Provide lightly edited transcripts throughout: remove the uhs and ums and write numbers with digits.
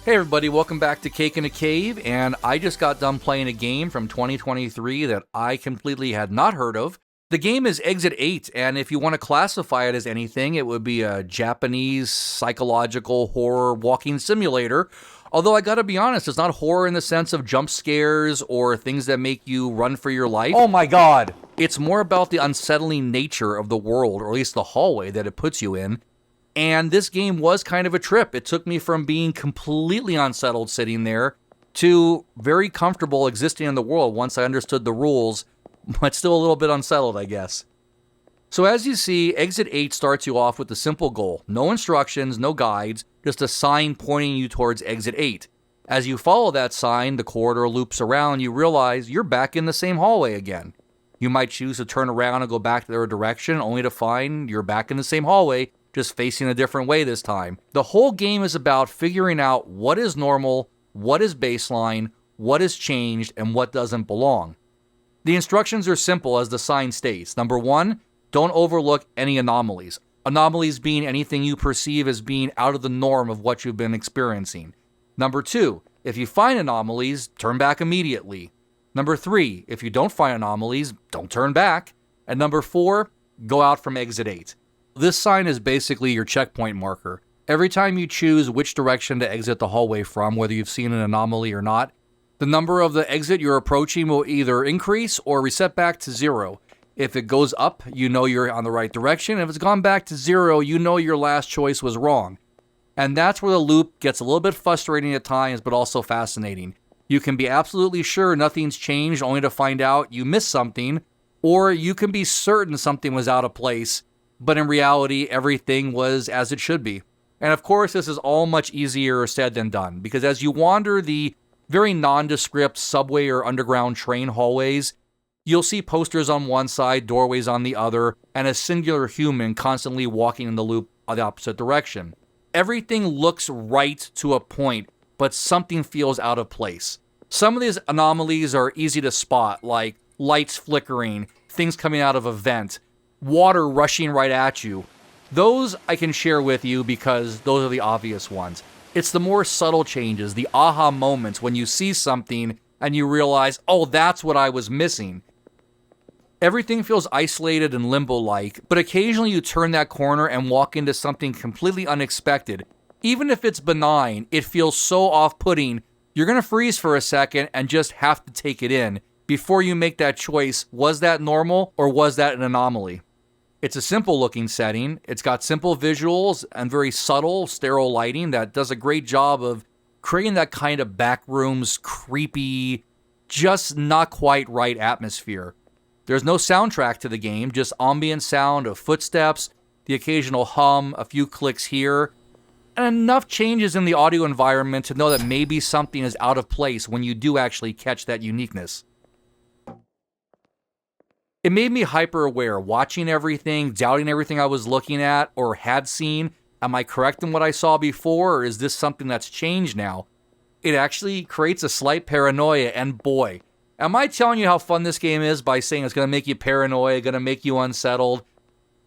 Hey everybody, welcome back to Cake in a Cave, and I just got done playing a game from 2023 that I completely had not heard of. The game is Exit 8, and if you want to classify it as anything, it would be a Japanese psychological horror walking simulator. Although I gotta be honest, it's not horror in the sense of jump scares or things that make you run for your life. Oh my god! It's more about the unsettling nature of the world, or at least the hallway that it puts you in. And this game was kind of a trip. It took me from being completely unsettled sitting there to very comfortable existing in the world once I understood the rules, but still a little bit unsettled, I guess. So as you see, Exit 8 starts you off with a simple goal. No instructions, no guides, just a sign pointing you towards Exit 8. As you follow that sign, the corridor loops around, you realize you're back in the same hallway again. You might choose to turn around and go back the other direction, only to find you're back in the same hallway, just facing a different way this time. The whole game is about figuring out what is normal, what is baseline, what has changed, and what doesn't belong. The instructions are simple as the sign states. Number 1, don't overlook any anomalies. Anomalies being anything you perceive as being out of the norm of what you've been experiencing. Number 2, if you find anomalies, turn back immediately. Number 3, if you don't find anomalies, don't turn back. And number 4, go out from Exit 8. This sign is basically your checkpoint marker. Every time you choose which direction to exit the hallway from, whether you've seen an anomaly or not, the number of the exit you're approaching will either increase or reset back to 0. If it goes up, you know you're on the right direction. If it's gone back to 0, you know your last choice was wrong. And that's where the loop gets a little bit frustrating at times, but also fascinating. You can be absolutely sure nothing's changed, only to find out you missed something, or you can be certain something was out of place, but in reality, everything was as it should be. And of course, this is all much easier said than done, because as you wander the very nondescript subway or underground train hallways, you'll see posters on one side, doorways on the other, and a singular human constantly walking in the loop of the opposite direction. Everything looks right to a point, but something feels out of place. Some of these anomalies are easy to spot, like lights flickering, things coming out of a vent, water rushing right at you. Those I can share with you because those are the obvious ones. It's the more subtle changes, the aha moments when you see something and you realize, oh, that's what I was missing. Everything feels isolated and limbo-like, but occasionally you turn that corner and walk into something completely unexpected. Even if it's benign, it feels so off-putting, you're going to freeze for a second and just have to take it in before you make that choice. Was that normal or was that an anomaly? It's a simple looking setting. It's got simple visuals and very subtle, sterile lighting that does a great job of creating that kind of backrooms, creepy, just not quite right atmosphere. There's no soundtrack to the game, just ambient sound of footsteps, the occasional hum, a few clicks here, and enough changes in the audio environment to know that maybe something is out of place when you do actually catch that uniqueness. It made me hyper aware, watching everything, doubting everything I was looking at or had seen. Am I correct in what I saw before, or is this something that's changed now? It actually creates a slight paranoia, and boy, am I telling you how fun this game is by saying it's going to make you paranoid, going to make you unsettled.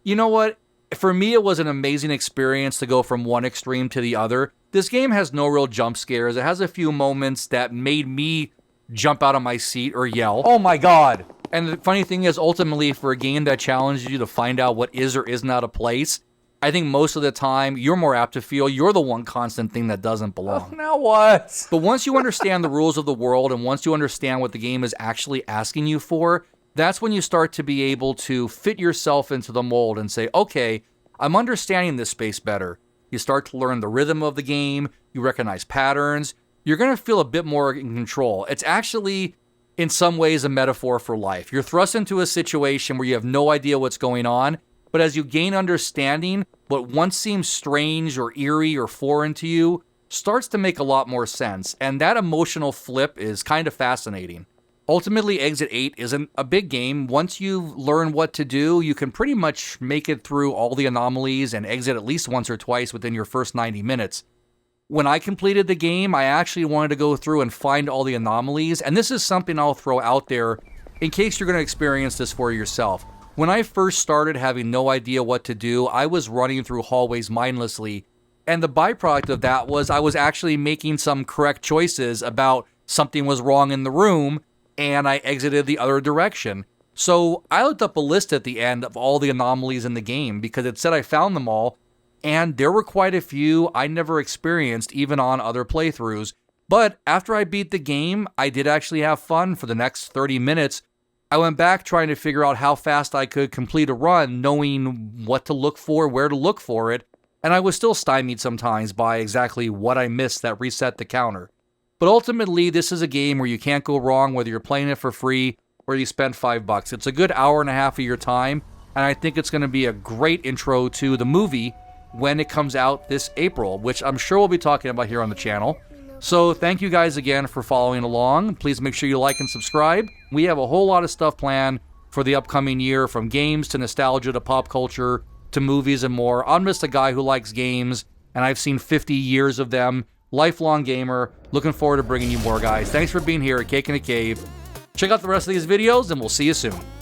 You know what? For me, it was an amazing experience to go from one extreme to the other. This game has no real jump scares. It has a few moments that made me jump out of my seat or yell. Oh my god! And the funny thing is, ultimately, for a game that challenges you to find out what is or isn't out of place, I think most of the time, you're more apt to feel you're the one constant thing that doesn't belong. Oh, now what? But once you understand the rules of the world, and once you understand what the game is actually asking you for, that's when you start to be able to fit yourself into the mold and say, okay, I'm understanding this space better. You start to learn the rhythm of the game, you recognize patterns, you're going to feel a bit more in control. It's actually, in some ways, a metaphor for life. You're thrust into a situation where you have no idea what's going on, but as you gain understanding, what once seemed strange or eerie or foreign to you starts to make a lot more sense, and that emotional flip is kind of fascinating. Ultimately, Exit 8 isn't a big game. Once you learn what to do, you can pretty much make it through all the anomalies and exit at least once or twice within your first 90 minutes. When I completed the game, I actually wanted to go through and find all the anomalies, and this is something I'll throw out there in case you're going to experience this for yourself. When I first started having no idea what to do, I was running through hallways mindlessly, And the byproduct of that was I was actually making some correct choices about something was wrong in the room, and I exited the other direction. So I looked up a list at the end of all the anomalies in the game because it said I found them all, and there were quite a few I never experienced even on other playthroughs. But after I beat the game, I did actually have fun for the next 30 minutes. I went back trying to figure out how fast I could complete a run, knowing what to look for, where to look for it, and I was still stymied sometimes by exactly what I missed that reset the counter. But ultimately, this is a game where you can't go wrong whether you're playing it for free or you spend $5. It's a good hour and a half of your time, and I think it's going to be a great intro to the movie when it comes out this April, which I'm sure we'll be talking about here on the channel. So thank you guys again for following along. Please make sure you like and subscribe. We have a whole lot of stuff planned for the upcoming year, from games to nostalgia to pop culture to movies and more. I'm just a guy who likes games, and I've seen 50 years of them. Lifelong gamer. Looking forward to bringing you more, guys. Thanks for being here at Cake in a Cave. Check out the rest of these videos, and we'll see you soon.